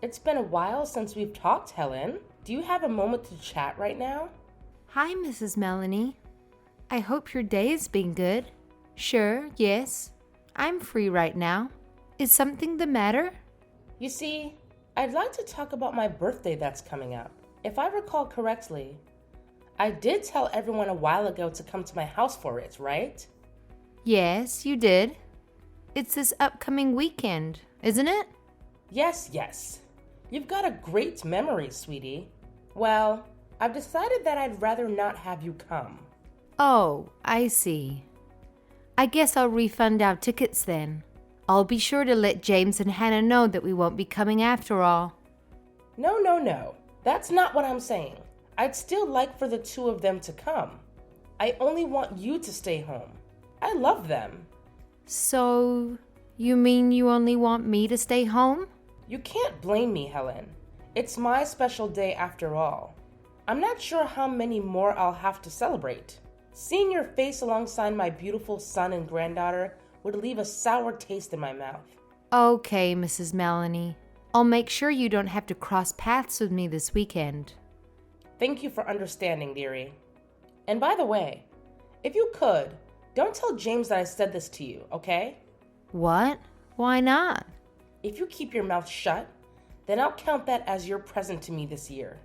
It's been a while since we've talked, Helen. Do you have a moment to chat right now? Hi, Mrs. Melanie. I hope your day has been good. Sure, yes. I'm free right now. Is something the matter? You see, I'd like to talk about my birthday that's coming up. If I recall correctly, I did tell everyone a while ago to come to my house for it, right? Yes, you did. It's this upcoming weekend, isn't it? Yes. You've got a great memory, sweetie. Well, I've decided that I'd rather not have you come. Oh, I see. I guess I'll refund our tickets then. I'll be sure to let James and Hannah know that we won't be coming after all. No. That's not what I'm saying. I'd still like for the two of them to come. I only want you to stay home. I love them. So, you mean you only want me to stay home? You can't blame me, Helen. It's my special day after all. I'm not sure how many more I'll have to celebrate. Seeing your face alongside my beautiful son and granddaughter would leave a sour taste in my mouth. Okay, Mrs. Melanie. I'll make sure you don't have to cross paths with me this weekend. Thank you for understanding, dearie. And by the way, if you could, don't tell James that I said this to you, okay? What? Why not? If you keep your mouth shut, then I'll count that as your present to me this year.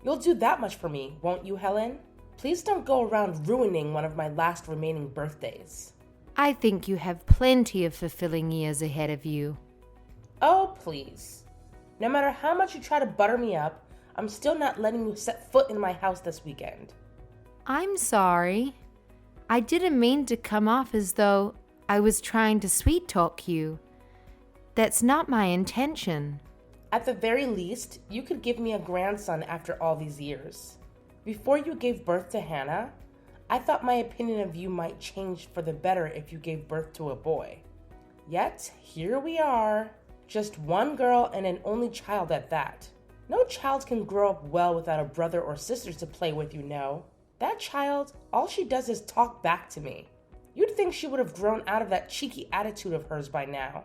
You'll do that much for me, won't you, Helen? Please don't go around ruining one of my last remaining birthdays. I think you have plenty of fulfilling years ahead of you. Oh, please. No matter how much you try to butter me up, I'm still not letting you set foot in my house this weekend. I'm sorry. I didn't mean to come off as though I was trying to sweet talk you. That's not my intention. At the very least, you could give me a grandson after all these years. Before you gave birth to Hannah, I thought my opinion of you might change for the better if you gave birth to a boy. Yet, here we are, just one girl and an only child at that. No child can grow up well without a brother or sister to play with, you know. That child, all she does is talk back to me. You'd think she would have grown out of that cheeky attitude of hers by now.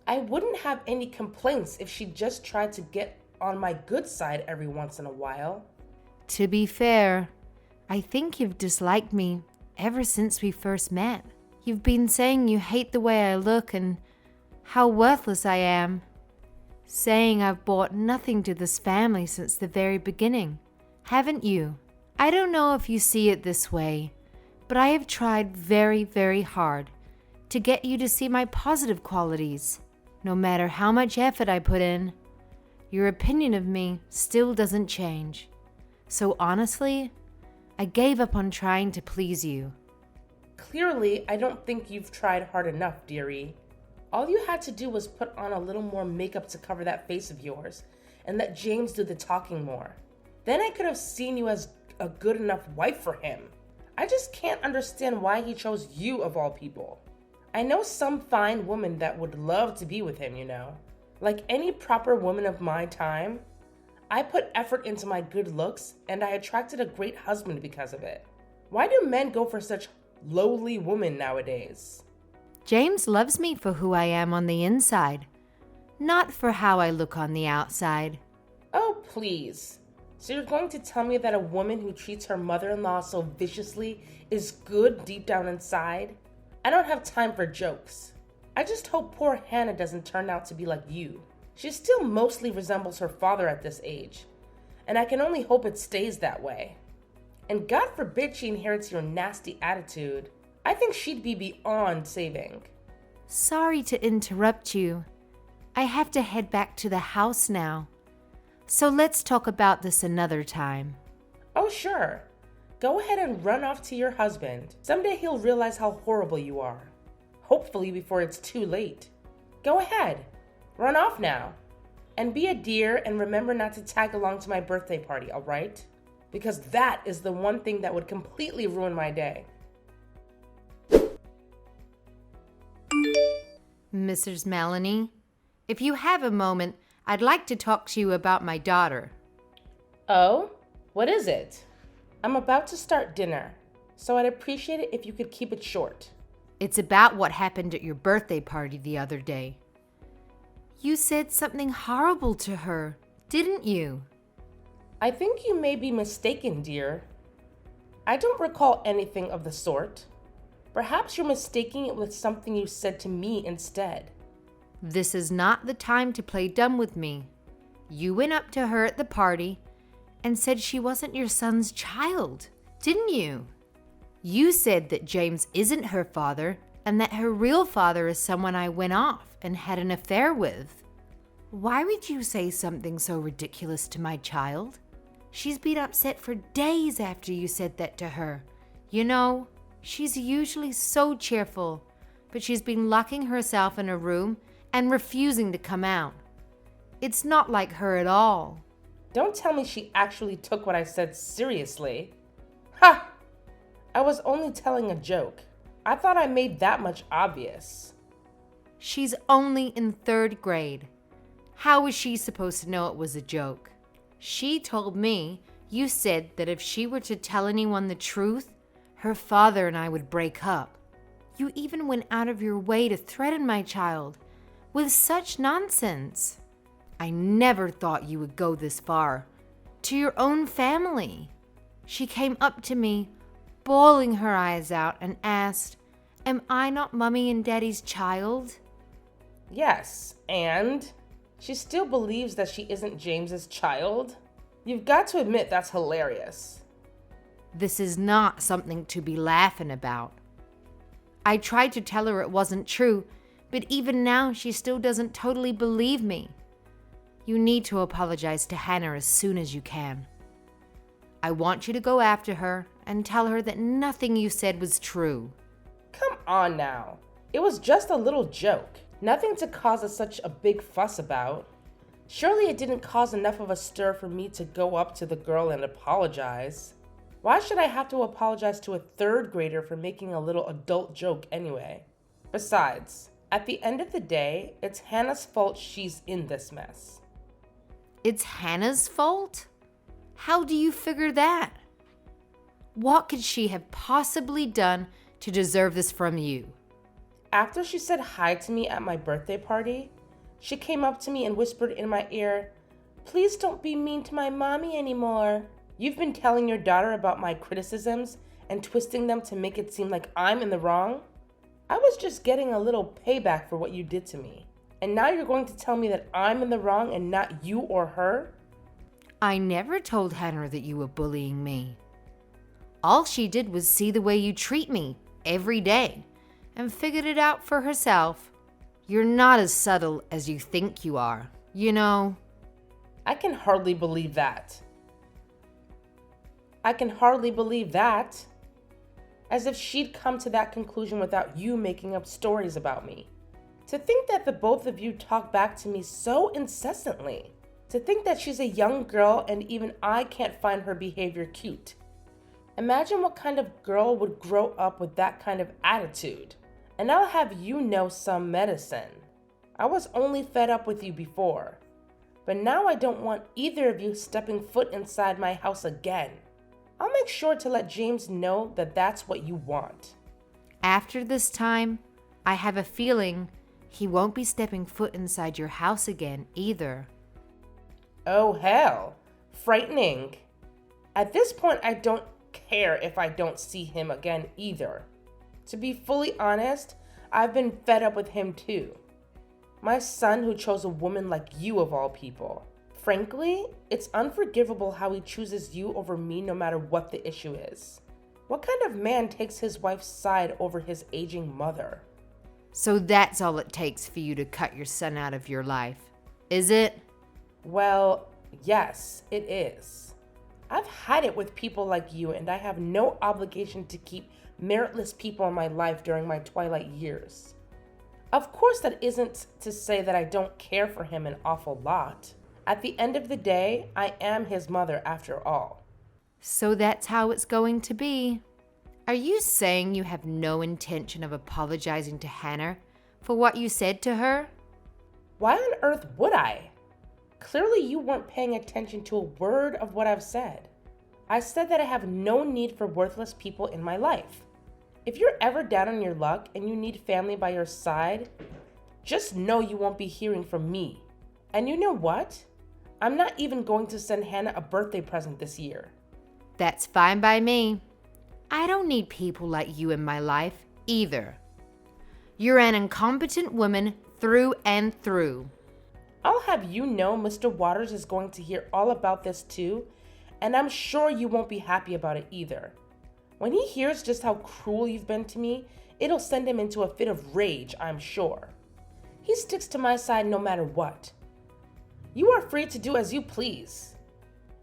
I wouldn't have any complaints if she just tried to get on my good side every once in a while. To be fair, I think you've disliked me ever since we first met. You've been saying you hate the way I look and how worthless I am. Saying I've brought nothing to this family since the very beginning, haven't you? I don't know if you see it this way, but I have tried very, very hard to get you to see my positive qualities. No matter how much effort I put in, your opinion of me still doesn't change. So honestly, I gave up on trying to please you. Clearly, I don't think you've tried hard enough, dearie. All you had to do was put on a little more makeup to cover that face of yours and let James do the talking more. Then I could have seen you as a good enough wife for him. I just can't understand why he chose you of all people. I know some fine woman that would love to be with him, you know. Like any proper woman of my time, I put effort into my good looks and I attracted a great husband because of it. Why do men go for such lowly women nowadays? James loves me for who I am on the inside, not for how I look on the outside. Oh, please. So you're going to tell me that a woman who treats her mother-in-law so viciously is good deep down inside? I don't have time for jokes. I just hope poor Hannah doesn't turn out to be like you. She still mostly resembles her father at this age, and I can only hope it stays that way. And God forbid she inherits your nasty attitude. I think she'd be beyond saving. Sorry to interrupt you. I have to head back to the house now. So let's talk about this another time. Oh, sure. Go ahead and run off to your husband. Someday he'll realize how horrible you are. Hopefully before it's too late. Go ahead. Run off now. And be a dear and remember not to tag along to my birthday party, all right? Because that is the one thing that would completely ruin my day. Mrs. Melanie, if you have a moment, I'd like to talk to you about my daughter. Oh? What is it? I'm about to start dinner, so I'd appreciate it if you could keep it short. It's about what happened at your birthday party the other day. You said something horrible to her, didn't you? I think you may be mistaken, dear. I don't recall anything of the sort. Perhaps you're mistaking it with something you said to me instead. This is not the time to play dumb with me. You went up to her at the party and said she wasn't your son's child, didn't you? You said that James isn't her father and that her real father is someone I went off and had an affair with. Why would you say something so ridiculous to my child? She's been upset for days after you said that to her. You know, she's usually so cheerful, but she's been locking herself in a room and refusing to come out. It's not like her at all. Don't tell me she actually took what I said seriously. Ha! I was only telling a joke. I thought I made that much obvious. She's only in 3rd grade. How was she supposed to know it was a joke? She told me you said that if she were to tell anyone the truth, her father and I would break up. You even went out of your way to threaten my child with such nonsense. I never thought you would go this far. To your own family. She came up to me, bawling her eyes out, and asked, "Am I not Mommy and Daddy's child?" Yes, and she still believes that she isn't James's child? You've got to admit that's hilarious. This is not something to be laughing about. I tried to tell her it wasn't true, but even now she still doesn't totally believe me. You need to apologize to Hannah as soon as you can. I want you to go after her and tell her that nothing you said was true. Come on now. It was just a little joke. Nothing to cause such a big fuss about. Surely it didn't cause enough of a stir for me to go up to the girl and apologize. Why should I have to apologize to a 3rd grader for making a little adult joke anyway? Besides, at the end of the day, it's Hannah's fault she's in this mess. It's Hannah's fault? How do you figure that? What could she have possibly done to deserve this from you? After she said hi to me at my birthday party, she came up to me and whispered in my ear, "Please don't be mean to my mommy anymore. You've been telling your daughter about my criticisms and twisting them to make it seem like I'm in the wrong. I was just getting a little payback for what you did to me. And now you're going to tell me that I'm in the wrong and not you or her?" I never told Hannah that you were bullying me. All she did was see the way you treat me every day and figured it out for herself. You're not as subtle as you think you are, you know. I can hardly believe that. I can hardly believe that. As if she'd come to that conclusion without you making up stories about me. To think that the both of you talk back to me so incessantly. To think that she's a young girl and even I can't find her behavior cute. Imagine what kind of girl would grow up with that kind of attitude. And I'll have you know some medicine. I was only fed up with you before. But now I don't want either of you stepping foot inside my house again. I'll make sure to let James know that that's what you want. After this time, I have a feeling he won't be stepping foot inside your house again either. Oh hell, frightening. At this point, I don't care if I don't see him again either. To be fully honest, I've been fed up with him too. My son who chose a woman like you of all people. Frankly, it's unforgivable how he chooses you over me no matter what the issue is. What kind of man takes his wife's side over his aging mother? So that's all it takes for you to cut your son out of your life, is it? Well, yes, it is. I've had it with people like you, and I have no obligation to keep meritless people in my life during my twilight years. Of course, that isn't to say that I don't care for him an awful lot. At the end of the day, I am his mother after all. So that's how it's going to be. Are you saying you have no intention of apologizing to Hannah for what you said to her? Why on earth would I? Clearly you weren't paying attention to a word of what I've said. I said that I have no need for worthless people in my life. If you're ever down on your luck and you need family by your side, Just know you won't be hearing from me. And you know what? I'm not even going to send Hannah a birthday present this year. That's fine by me. I don't need people like you in my life either. You're an incompetent woman through and through. I'll have you know Mr. Waters is going to hear all about this too, and I'm sure you won't be happy about it either. When he hears just how cruel you've been to me, it'll send him into a fit of rage, I'm sure. He sticks to my side no matter what. You are free to do as you please.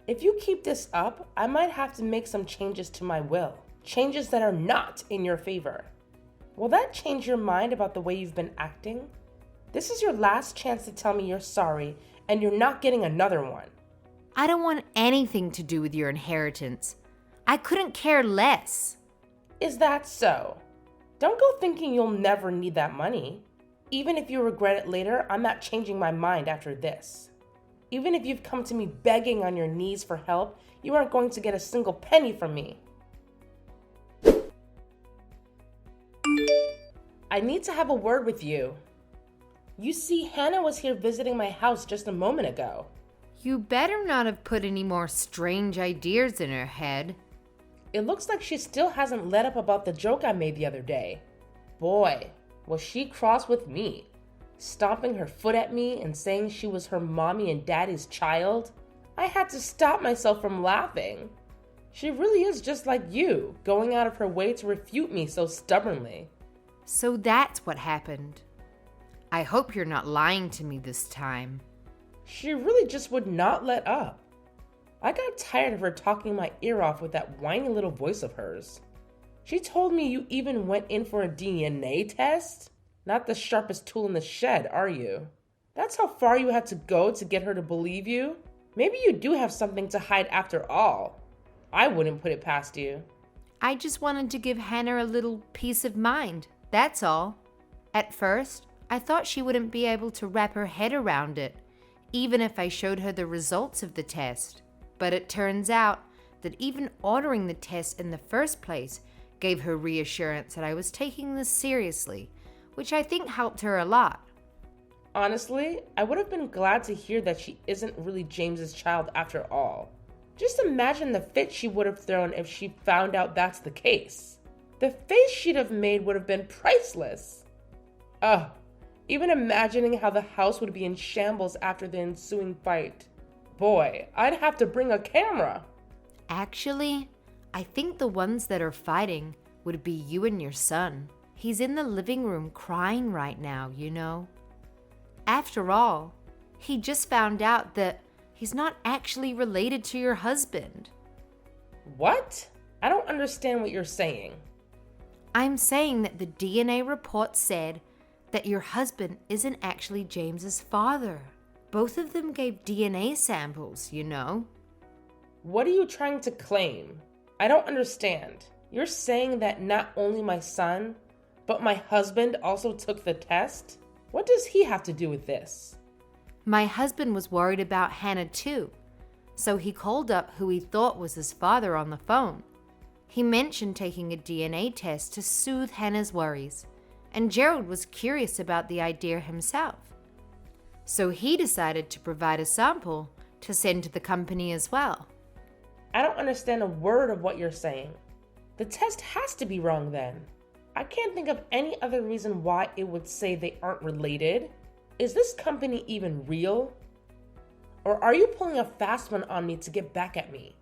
If you keep this up, I might have to make some changes to my will. Changes that are not in your favor. Will that change your mind about the way you've been acting? This is your last chance to tell me you're sorry, and you're not getting another one. I don't want anything to do with your inheritance. I couldn't care less. Is that so? Don't go thinking you'll never need that money. Even if you regret it later, I'm not changing my mind after this. Even if you've come to me begging on your knees for help, you aren't going to get a single penny from me. I need to have a word with you. You see, Hannah was here visiting my house just a moment ago. You better not have put any more strange ideas in her head. It looks like she still hasn't let up about the joke I made the other day. Boy, was she cross with me, stomping her foot at me and saying she was her mommy and daddy's child. I had to stop myself from laughing. She really is just like you, going out of her way to refute me so stubbornly. So that's what happened. I hope you're not lying to me this time. She really just would not let up. I got tired of her talking my ear off with that whiny little voice of hers. She told me you even went in for a DNA test? Not the sharpest tool in the shed, are you? That's how far you had to go to get her to believe you? Maybe you do have something to hide after all. I wouldn't put it past you. I just wanted to give Hannah a little peace of mind, that's all. At first, I thought she wouldn't be able to wrap her head around it, even if I showed her the results of the test. But it turns out that even ordering the test in the first place gave her reassurance that I was taking this seriously, which I think helped her a lot. Honestly, I would have been glad to hear that she isn't really James's child after all. Just imagine the fit she would have thrown if she found out that's the case. The face she'd have made would have been priceless. Ugh, even imagining how the house would be in shambles after the ensuing fight. Boy, I'd have to bring a camera. Actually, I think the ones that are fighting would be you and your son. He's in the living room crying right now, you know. After all, he just found out that he's not actually related to your husband. What? I don't understand what you're saying. I'm saying that the DNA report said that your husband isn't actually James's father. Both of them gave DNA samples, you know. What are you trying to claim? I don't understand. You're saying that not only my son, but my husband also took the test? What does he have to do with this? My husband was worried about Hannah too, so he called up who he thought was his father on the phone. He mentioned taking a DNA test to soothe Hannah's worries, and Gerald was curious about the idea himself. So he decided to provide a sample to send to the company as well. I don't understand a word of what you're saying. The test has to be wrong then. I can't think of any other reason why it would say they aren't related. Is this company even real? Or are you pulling a fast one on me to get back at me?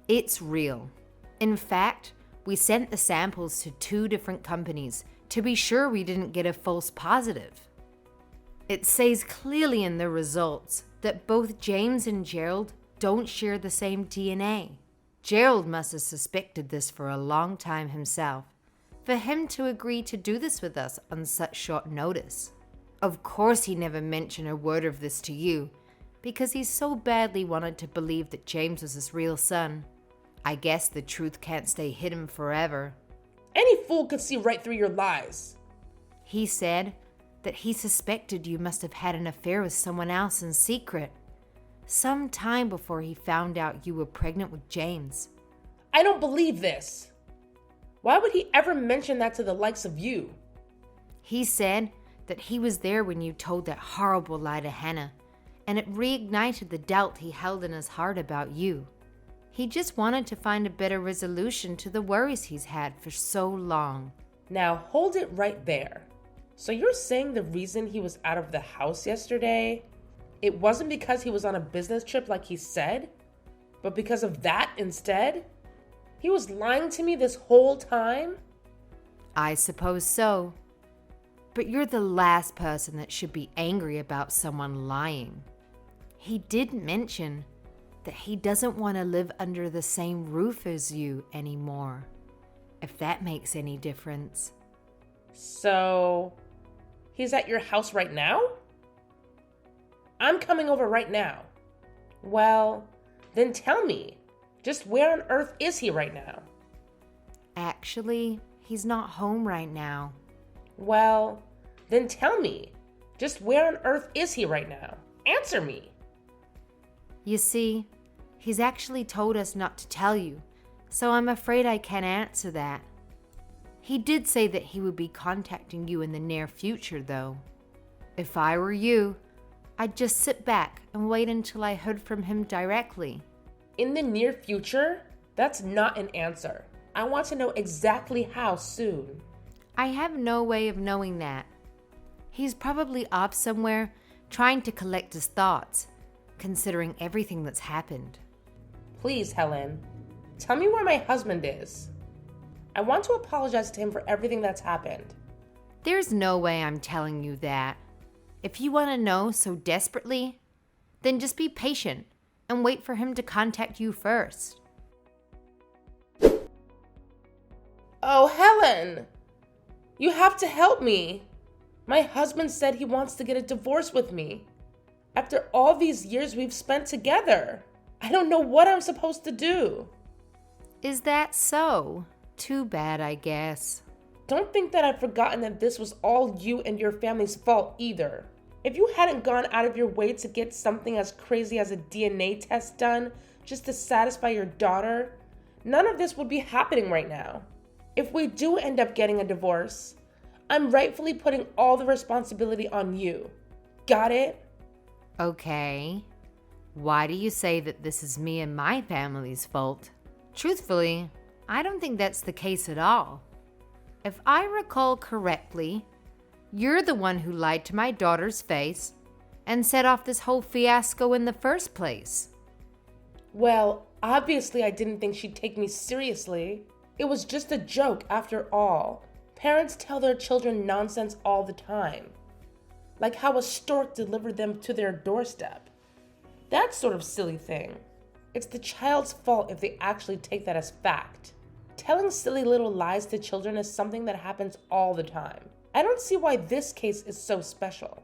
It's real. In fact, we sent the samples to 2 different companies to be sure we didn't get a false positive. It says clearly in the results that both James and Gerald don't share the same DNA. Gerald must have suspected this for a long time himself, for him to agree to do this with us on such short notice. Of course he never mentioned a word of this to you, because he so badly wanted to believe that James was his real son. I guess the truth can't stay hidden forever. Any fool could see right through your lies. He said that he suspected you must have had an affair with someone else in secret, some time before he found out you were pregnant with James. I don't believe this. Why would he ever mention that to the likes of you? He said that he was there when you told that horrible lie to Hannah, and it reignited the doubt he held in his heart about you. He just wanted to find a better resolution to the worries he's had for so long. Now hold it right there. So you're saying the reason he was out of the house yesterday, it wasn't because he was on a business trip like he said, but because of that instead? He was lying to me this whole time? I suppose so. But you're the last person that should be angry about someone lying. He did mention that he doesn't want to live under the same roof as you anymore, if that makes any difference. So, he's at your house right now? I'm coming over right now. Well, then tell me, just where on earth is he right now? Actually, he's not home right now. Well, then tell me, just where on earth is he right now? Answer me. You see, he's actually told us not to tell you, so I'm afraid I can't answer that. He did say that he would be contacting you in the near future, though. If I were you, I'd just sit back and wait until I heard from him directly. In the near future? That's not an answer. I want to know exactly how soon. I have no way of knowing that. He's probably off somewhere trying to collect his thoughts, considering everything that's happened. Please, Helen, tell me where my husband is. I want to apologize to him for everything that's happened. There's no way I'm telling you that. If you want to know so desperately, then just be patient and wait for him to contact you first. Oh, Helen! You have to help me. My husband said he wants to get a divorce with me. After all these years we've spent together, I don't know what I'm supposed to do. Is that so? Too bad, I guess. Don't think that I've forgotten that this was all you and your family's fault either. If you hadn't gone out of your way to get something as crazy as a DNA test done just to satisfy your daughter, none of this would be happening right now. If we do end up getting a divorce, I'm rightfully putting all the responsibility on you. Got it? Okay. Why do you say that this is me and my family's fault? Truthfully, I don't think that's the case at all. If I recall correctly, you're the one who lied to my daughter's face and set off this whole fiasco in the first place. Well, obviously I didn't think she'd take me seriously. It was just a joke after all. Parents tell their children nonsense all the time. Like how a stork delivered them to their doorstep. That sort of silly thing. It's the child's fault if they actually take that as fact. Telling silly little lies to children is something that happens all the time. I don't see why this case is so special.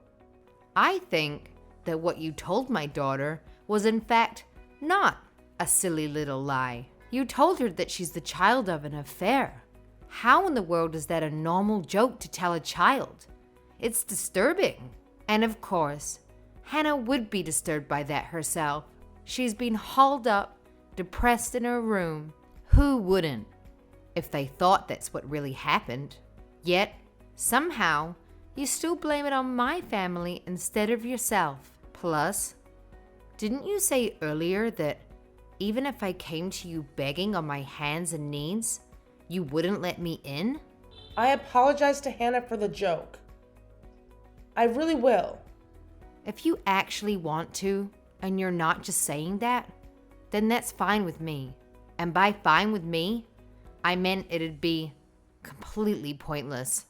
I think that what you told my daughter was in fact not a silly little lie. You told her that she's the child of an affair. How in the world is that a normal joke to tell a child? It's disturbing. And of course, Hannah would be disturbed by that herself. She's been hauled up, depressed in her room. Who wouldn't, if they thought that's what really happened? Yet, somehow, you still blame it on my family instead of yourself. Plus, didn't you say earlier that even if I came to you begging on my hands and knees, you wouldn't let me in? I apologize to Hannah for the joke. I really will. If you actually want to, and you're not just saying that, then that's fine with me. And by fine with me, I meant it'd be completely pointless.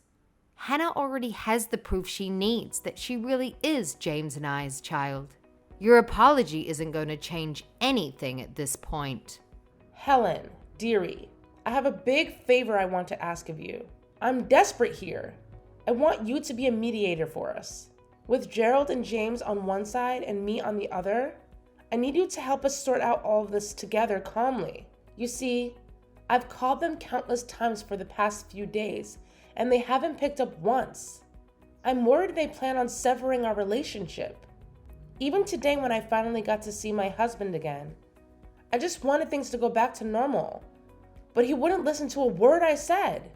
Hannah already has the proof she needs that she really is James and I's child. Your apology isn't going to change anything at this point. Helen, dearie, I have a big favor I want to ask of you. I'm desperate here. I want you to be a mediator for us. With Gerald and James on one side and me on the other, I need you to help us sort out all of this together calmly. You see, I've called them countless times for the past few days, and they haven't picked up once. I'm worried they plan on severing our relationship. Even today when I finally got to see my husband again, I just wanted things to go back to normal, but he wouldn't listen to a word I said.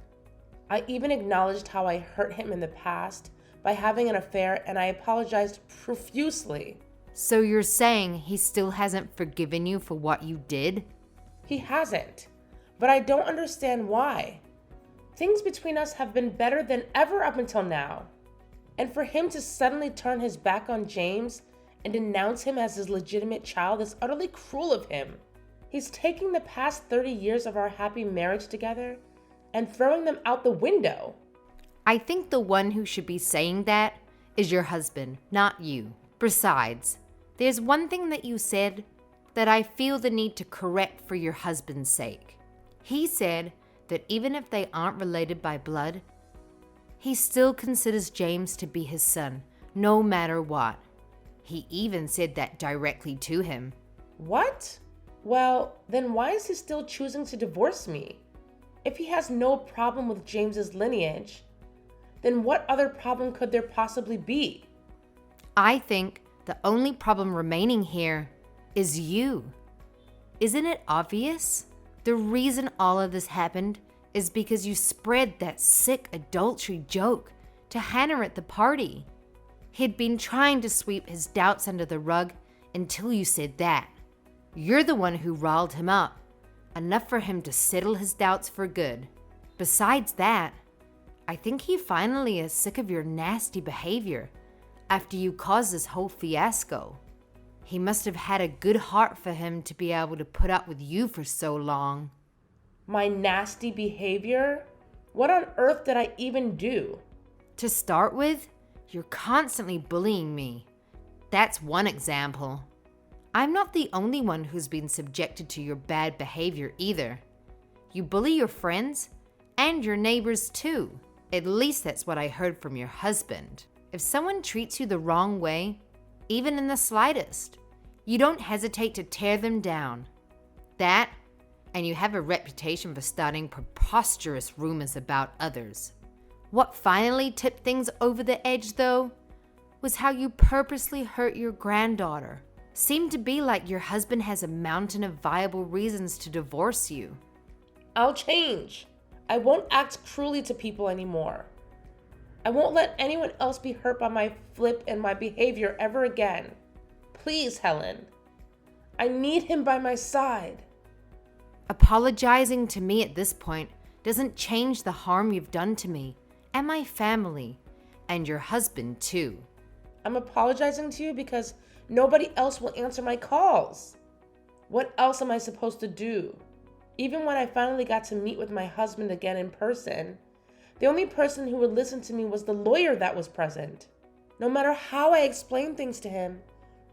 I even acknowledged how I hurt him in the past by having an affair, and I apologized profusely. So you're saying he still hasn't forgiven you for what you did? He hasn't, but I don't understand why. Things between us have been better than ever up until now. And for him to suddenly turn his back on James and denounce him as his legitimate child is utterly cruel of him. He's taking the past 30 years of our happy marriage together and throwing them out the window. I think the one who should be saying that is your husband, not you. Besides, there's one thing that you said that I feel the need to correct for your husband's sake. He said that even if they aren't related by blood, he still considers James to be his son, no matter what. He even said that directly to him. What? Well, then why is he still choosing to divorce me? If he has no problem with James's lineage, then what other problem could there possibly be? I think the only problem remaining here is you. Isn't it obvious? The reason all of this happened is because you spread that sick adultery joke to Hannah at the party. He'd been trying to sweep his doubts under the rug until you said that. You're the one who riled him up, enough for him to settle his doubts for good. Besides that, I think he finally is sick of your nasty behavior after you caused this whole fiasco. He must have had a good heart for him to be able to put up with you for so long. My nasty behavior? What on earth did I even do? To start with, you're constantly bullying me. That's one example. I'm not the only one who's been subjected to your bad behavior either. You bully your friends and your neighbors too. At least that's what I heard from your husband. If someone treats you the wrong way, even in the slightest, you don't hesitate to tear them down. That, and you have a reputation for starting preposterous rumors about others. What finally tipped things over the edge, though, was how you purposely hurt your granddaughter. Seemed to be like your husband has a mountain of viable reasons to divorce you. I'll change. I won't act cruelly to people anymore. I won't let anyone else be hurt by my flip and my behavior ever again. Please, Helen. I need him by my side. Apologizing to me at this point doesn't change the harm you've done to me and my family and your husband too. I'm apologizing to you because nobody else will answer my calls. What else am I supposed to do? Even when I finally got to meet with my husband again in person, the only person who would listen to me was the lawyer that was present. No matter how I explain things to him,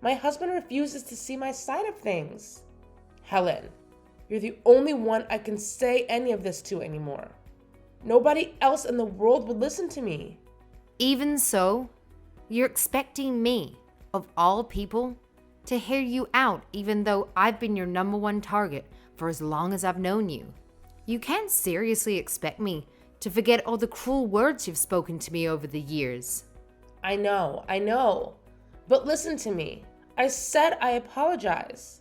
my husband refuses to see my side of things. Helen, you're the only one I can say any of this to anymore. Nobody else in the world would listen to me. Even so, you're expecting me, of all people, to hear you out even though I've been your number one target for as long as I've known you. You can't seriously expect me to forget all the cruel words you've spoken to me over the years. I know. But listen to me. I said I apologize.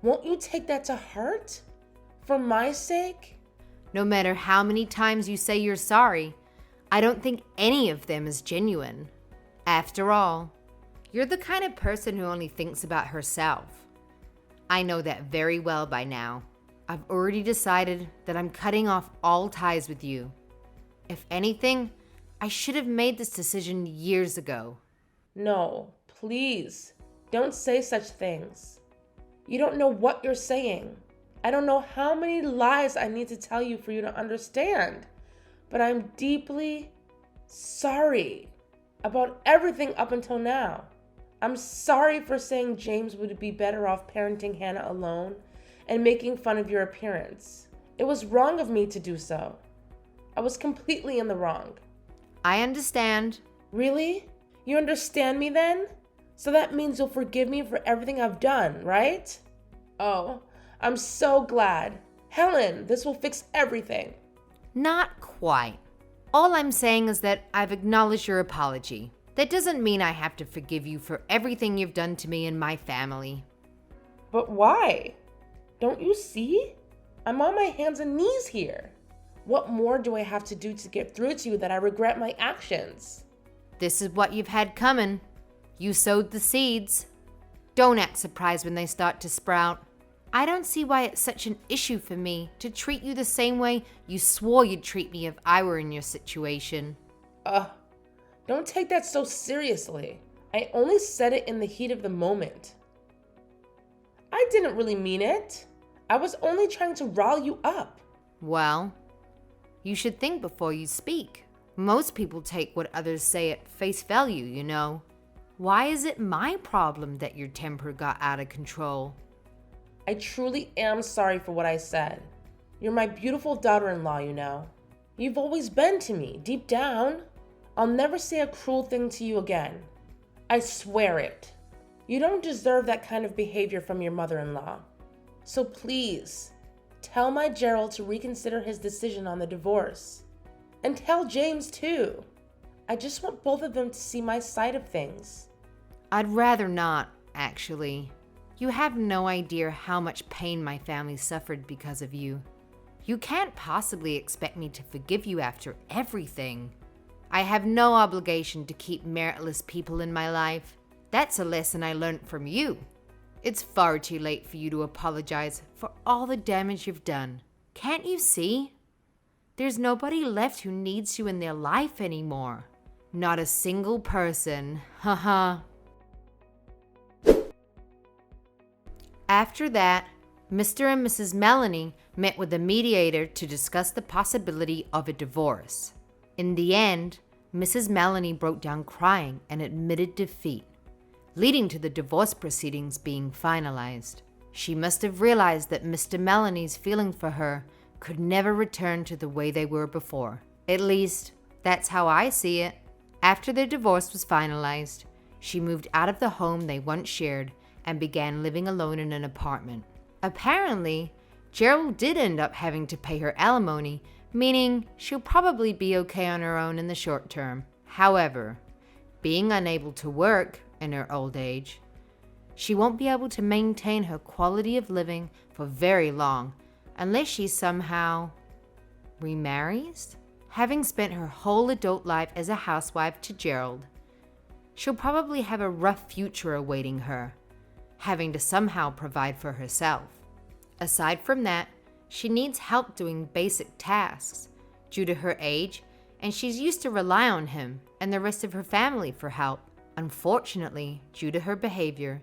Won't you take that to heart? For my sake? No matter how many times you say you're sorry, I don't think any of them is genuine. After all, you're the kind of person who only thinks about herself. I know that very well by now. I've already decided that I'm cutting off all ties with you. If anything, I should have made this decision years ago. No, please, don't say such things. You don't know what you're saying. I don't know how many lies I need to tell you for you to understand, but I'm deeply sorry about everything up until now. I'm sorry for saying James would be better off parenting Hannah alone and making fun of your appearance. It was wrong of me to do so. I was completely in the wrong. I understand. Really? You understand me then? So that means you'll forgive me for everything I've done, right? Oh, I'm so glad. Helen, this will fix everything. Not quite. All I'm saying is that I've acknowledged your apology. That doesn't mean I have to forgive you for everything you've done to me and my family. But why? Don't you see? I'm on my hands and knees here. What more do I have to do to get through to you that I regret my actions? This is what you've had coming. You sowed the seeds. Don't act surprised when they start to sprout. I don't see why it's such an issue for me to treat you the same way you swore you'd treat me if I were in your situation. Don't take that so seriously. I only said it in the heat of the moment. I didn't really mean it. I was only trying to rile you up. Well, you should think before you speak. Most people take what others say at face value, you know. Why is it my problem that your temper got out of control? I truly am sorry for what I said. You're my beautiful daughter-in-law, you know. You've always been to me, deep down. I'll never say a cruel thing to you again. I swear it. You don't deserve that kind of behavior from your mother-in-law. So please, tell my Gerald to reconsider his decision on the divorce. And tell James too. I just want both of them to see my side of things. I'd rather not, actually. You have no idea how much pain my family suffered because of you. You can't possibly expect me to forgive you after everything. I have no obligation to keep meritless people in my life. That's a lesson I learned from you. It's far too late for you to apologize for all the damage you've done. Can't you see? There's nobody left who needs you in their life anymore. Not a single person. Haha. After that, Mr. and Mrs. Melanie met with a mediator to discuss the possibility of a divorce. In the end, Mrs. Melanie broke down crying and admitted defeat, leading to the divorce proceedings being finalized. She must have realized that Mr. Melanie's feeling for her could never return to the way they were before. At least, that's how I see it. After their divorce was finalized, she moved out of the home they once shared and began living alone in an apartment. Apparently, Gerald did end up having to pay her alimony, meaning she'll probably be okay on her own in the short term. However, being unable to work in her old age, she won't be able to maintain her quality of living for very long unless she somehow remarries. Having spent her whole adult life as a housewife to Gerald, she'll probably have a rough future awaiting her, having to somehow provide for herself. Aside from that, she needs help doing basic tasks due to her age, and she's used to rely on him and the rest of her family for help. Unfortunately, due to her behavior,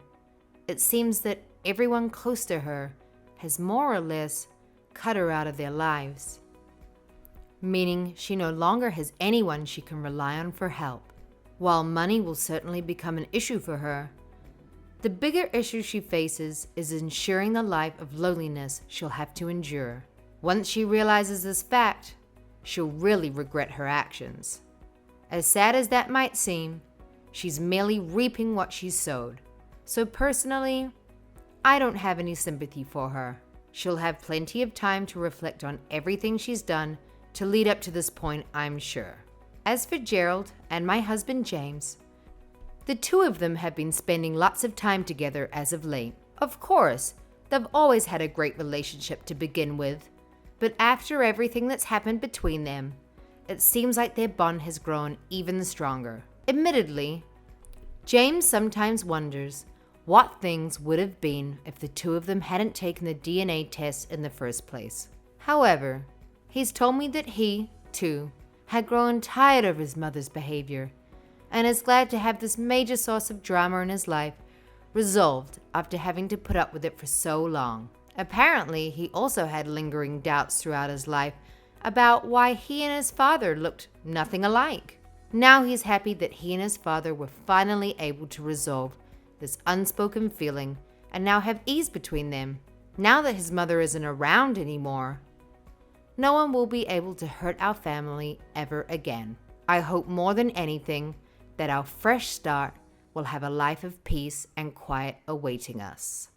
it seems that everyone close to her has more or less cut her out of their lives, meaning she no longer has anyone she can rely on for help. While money will certainly become an issue for her, the bigger issue she faces is ensuring the life of loneliness she'll have to endure. Once she realizes this fact, she'll really regret her actions. As sad as that might seem, she's merely reaping what she's sowed. So personally, I don't have any sympathy for her. She'll have plenty of time to reflect on everything she's done to lead up to this point, I'm sure. As for Gerald and my husband James, the two of them have been spending lots of time together as of late. Of course, they've always had a great relationship to begin with, but after everything that's happened between them, it seems like their bond has grown even stronger. Admittedly, James sometimes wonders what things would have been if the two of them hadn't taken the DNA test in the first place. However, he's told me that he, too, had grown tired of his mother's behavior and is glad to have this major source of drama in his life resolved after having to put up with it for so long. Apparently, he also had lingering doubts throughout his life about why he and his father looked nothing alike. Now he's happy that he and his father were finally able to resolve this unspoken feeling and now have ease between them. Now that his mother isn't around anymore, no one will be able to hurt our family ever again. I hope more than anything that our fresh start will have a life of peace and quiet awaiting us.